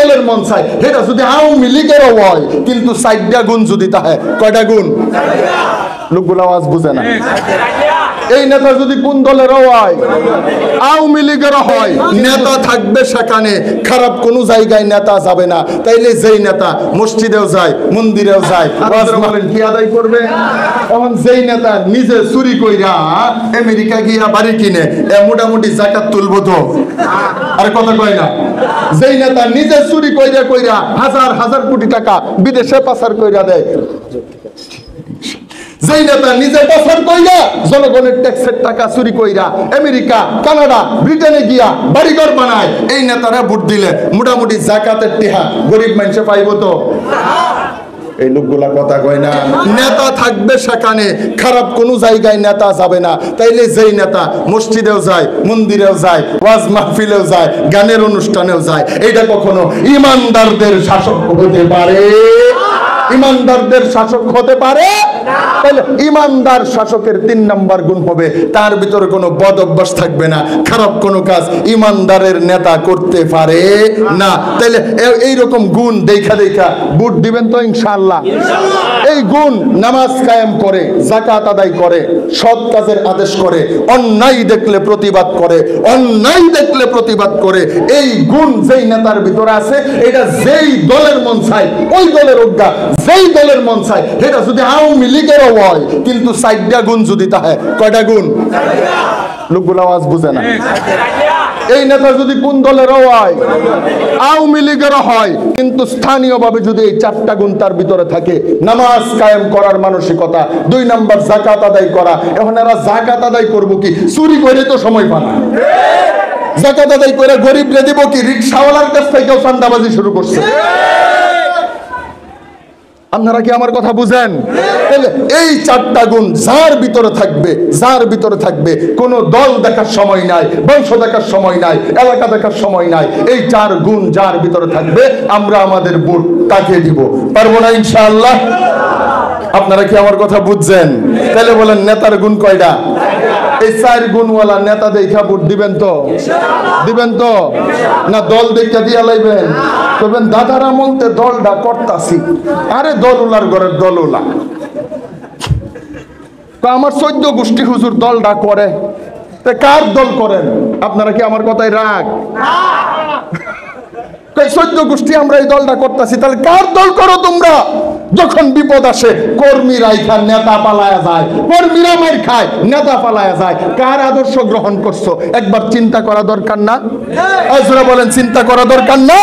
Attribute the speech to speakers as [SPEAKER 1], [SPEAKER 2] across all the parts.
[SPEAKER 1] দলের মন চায় সেটা যদি আওয়ামী লীগেরও হয়, কিন্তু 4টা গুণ যদি তাহে, কয়টা গুণ? লোকগুলো আওয়াজ বুঝে না। এই নেতা যদি কোন দলেরও হয়, আওয়ামী লীগেরও হয়, নেতা থাকবে সেখানে, খারাপ কোনো জায়গায় নেতা যাবে না। তাইলে যেই নেতা মসজিদেও যায়, মন্দিরেও যায়, ওয়াজ মাহফিল কি আদায় করবে? এখন যেই নেতা নিজে চুরি কইরা আমেরিকা গিয়া বাড়ি কিনে মোটামুটি যাকাত তুলবো তো, আর কথা কয় না। যেই নেতা নিজে চুরি কইরা কইরা হাজার হাজার কোটি টাকা বিদেশে পাচার কইরা দেয়, যেই নেতা নিজে পাচার কইরা জনগণের ট্যাক্সের টাকা চুরি কইরা আমেরিকা, কানাডা, ব্রিটেনে গিয়া বাড়িঘর বানায়, এই নেতারা ভোট দিলে মোটামুটি যাকাতের টিহা গরিব মানুষে পাইব তো? এই লোকগুলা কথা কয় না। নেতা থাকবে সেখানে, খারাপ কোনো জায়গায় নেতা যাবে না। তাইলে যেই নেতা মসজিদেও যায়, মন্দিরেও যায়, ওয়াজ মাহফিলেও যায়, গানের অনুষ্ঠানেও যায়, এইটা কখনো ইমানদারদের শাসক হতে পারে? ইমানদারদের শাসক হতে পারে? তাহলে ইমানদার শাসকের 3 নম্বর গুণ হবে তার ভিতরে কোনো বদ অভ্যাস থাকবে না, খারাপ কোনো কাজ ইমানদারের নেতা করতে পারে না। তাহলে এইরকম গুণ দেখা দেখা ভোট দিবেন তো ইনশাআল্লাহ। এই গুণ নামাজ কায়েম করে, যাকাত আদায় করে, সৎ কাজের আদেশ করে, অন্যায় দেখলে প্রতিবাদ করে, অন্যায় দেখলে প্রতিবাদ করে, এই গুণ যেই নেতার ভিতরে আছে, এটা যেই দলের মন চায় ওই দলের অজ্ঞা, যেই দলের মন চায় সেটা যদি আওয়ামী লীগেরও হয়, কিন্তু 4টা গুণ যদি তাহে, কয়টা গুণ? লোকগুলো আওয়াজ বুঝে না। এই নেতা যদি কোন দলেরও হয়, আওয়ামী লীগেরও হয়, কিন্তু স্থানীয়ভাবে যদি এই 4টা গুণ তার ভিতরে থাকে, নামাজ কায়েম করার মানসিকতা, 2 নম্বর যাকাত আদায় করা। এখন এরা যাকাত আদায় করবো কি? চুরি করে তো সময় পায় না। যাকাত আদায় করে গরিবরে দিব কি? রিকশাওয়ালার কাছ থেকেও চাঁদাবাজি শুরু করছে। আপনারা কি আমার কথা বুঝেন? তাহলে এই 4টা গুণ যার ভিতরে থাকবে, যার ভিতরে থাকবে, কোনো দল দেখার সময় নাই, বংশ দেখার সময় নাই, এলাকা দেখার সময় নাই, এই 4 গুণ যার ভিতরে থাকবে, আমরা আমাদের ভোট তাকে দিব। পারবো না ইনশাআল্লাহ? আপনারা কি আমার কথা বুঝছেন? তাহলে বলেন নেতার গুণ কয়টা? এই 4 গুণওয়ালা নেতা দেখা ভোট দিবেন তো? দিবেন তো? না দল দেখা দিয়া লাইবেন? তবেন দাদার আমলতে দলটা করতাছি। আরে দলওয়ালার ঘরের দলওয়ালা, আমার 14 গোষ্ঠী হুজুর দলটা করে, কার দল করেন? আপনারা কি আমার কথায় রাগ? 14 গোষ্ঠী আমরা এই দলটা করতেছি, তাহলে কার দল করো তোমরা? যখন বিপদ আসে কর্মীরা খায়, নেতা পালায়া যায়, কর্মীরা মার খায়, নেতা পালায়া যায়, কার আদর্শ গ্রহণ করছো একবার চিন্তা করা দরকার না? আজরা বলেন চিন্তা করা দরকার না?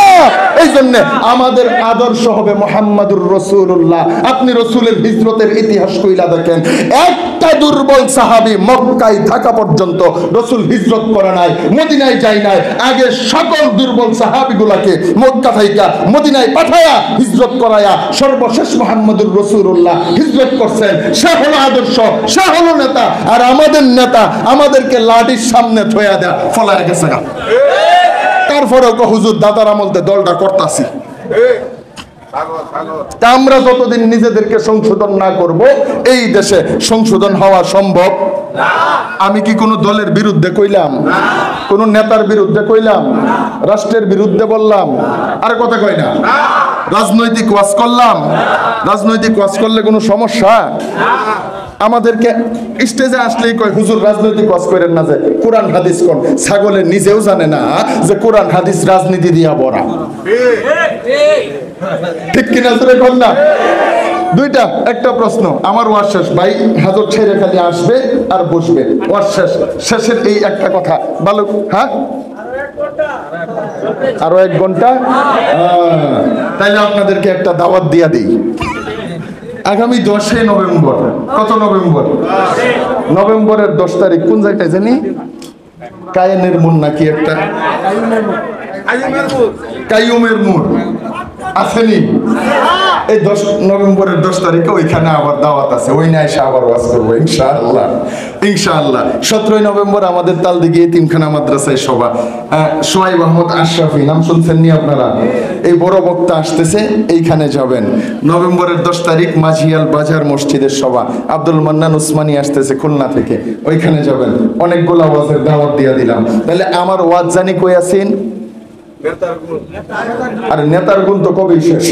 [SPEAKER 1] এই জন্য আমাদের আদর্শ হবে মুহাম্মাদুর রাসূলুল্লাহ। আপনি রাসূলের হিজরতের ইতিহাস কইলা দেখেন, একটা দুর্বল সাহাবী মক্কায় থাকা পর্যন্ত রাসূল হিজরত করে নাই, মদিনায় যায় নাই। আগে সকল দুর্বল সাহাবীগুলোকে মক্কা থেকে মদিনায় পাঠায়া হিজরত করায়া সর্বশেষ মুহাম্মাদুর রাসূলুল্লাহ হিজরত করছেন। সে হলো আদর্শ, সে হলো নেতা। আর আমাদের নেতা আমাদেরকে লাঠির সামনে থয়া দেয়া ফলায়া গেছে। তারপরেও হুজুর দাদার আমলতে দলটা করতাছি। আমরা যতদিন নিজেদেরকে সংশোধন না করব, এই দেশে সংশোধন হওয়া সম্ভব না। আমি কি কোনো দলের বিরুদ্ধে কইলাম? কোন নেতার বিরুদ্ধে কইলাম? রাষ্ট্রের বিরুদ্ধে বললাম? আর কথা কই না। রাজনৈতিক ওয়াজ করলাম? রাজনৈতিক ওয়াজ করলে কোনো সমস্যা? আমাদেরকে স্টেজে আসলেই কয় হুজুর রাজনৈতিক ওয়াজ করেন না, যে কোরআন হাদিস কোন। ছাগলে নিজেও জানে না যে কোরআন হাদিস রাজনীতি দিয়া ভরা। ঠিক কিনা জোরে বল না? দুইটা, একটা প্রশ্ন। আমার ওয়াজ শেষ, ভাই হাজর ছেড়ে খালি আসবে আর বসবে, ওয়াজ শেষ। শেষের এই একটা কথা ভালো। হ্যাঁ, আরো 1 ঘন্টা। তাইলে আপনাদেরকে একটা দাওয়াত দিয়া দিই। আগামী 10 নভেম্বর, কত নভেম্বর? নভেম্বরের 10 তারিখ কোন জায়গায় জানি? কায়েনের মোড় নাকি একটা, কাইয়ুমের মোড় আসেনি? এই 10 নভেম্বরের 10 তারিখে ওইখানে আবার দাওয়াত আছে, ওই নিয়ে এসে আবার ওয়াজ করবো ইনশাআল্লাহ। ইনশাআল্লাহ 17 নভেম্বর আমাদের তালদিঘি এতিমখানা মাদ্রাসায় সভা। সোহাইব আহমদ আশরাফি নাম শুনছেন নি আপনারা? এই বড় বক্তা আসতেছে, এইখানে যাবেন। নভেম্বরের 10 তারিখ মাঝিয়াল বাজার মসজিদের সভা। আব্দুল মান্নান উসমানী আসতেছে খুলনা থেকে, ওইখানে যাবেন। অনেকগুলা ওয়াজের দাওয়াত দিয়ে দিলাম। তাহলে আমার ওয়াজ জানি কই আছেন? আরে নেতার গুণ তো কবেই শেষ,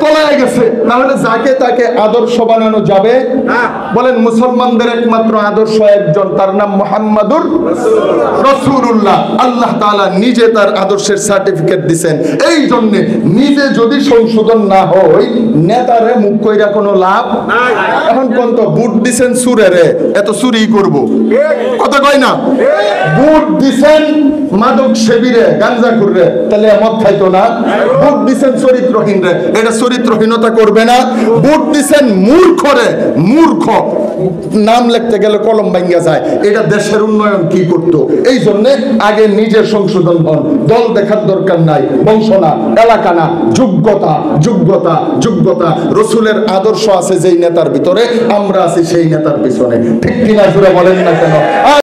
[SPEAKER 1] পলায় গেছে। না হলে যাকে তাকে আদর্শ বানানো যাবে না। বলেন মুসলমানদের একমাত্র আদর্শ একজন, তার নাম মুহাম্মাদুর রাসূলুল্লাহ। আল্লাহ তাআলা নিজে তার আদর্শের সার্টিফিকেট দিবেন। এই জন্য নিজে যদি সংশোধন না হয়, নেতারে মুখ কইরা কোনো লাভ নাই। এখন কোন তো বুট দিবেন সুরেরে, এত চুরি করব, কথা কয় না? বুট দিবেন মাদক সেবীরে, গাঞ্জা খুররে, তাহলে মদ খাইতো না। বুট দিবেন চরিত্রহীন রে, এটা চরিত্রহীনতা করবে না। বুট দিছেন মূর্খরে, মূর্খ নাম লিখতে গেলে কলম ভাঙ্গা যায়, এটা দেশের উন্নয়ন কি করত? এই জন্য আগে নিজের সংশোধন হন। দল দেখার দরকার নাই, বংশ না, এলাকা না, যোগ্যতা যোগ্যতা যোগ্যতা। রসুলের আদর্শ আছে যেই নেতার ভিতরে, আমরা আছি সেই নেতার পিছনে। ঠিক কিনা জুড়ে বলেন না কেন?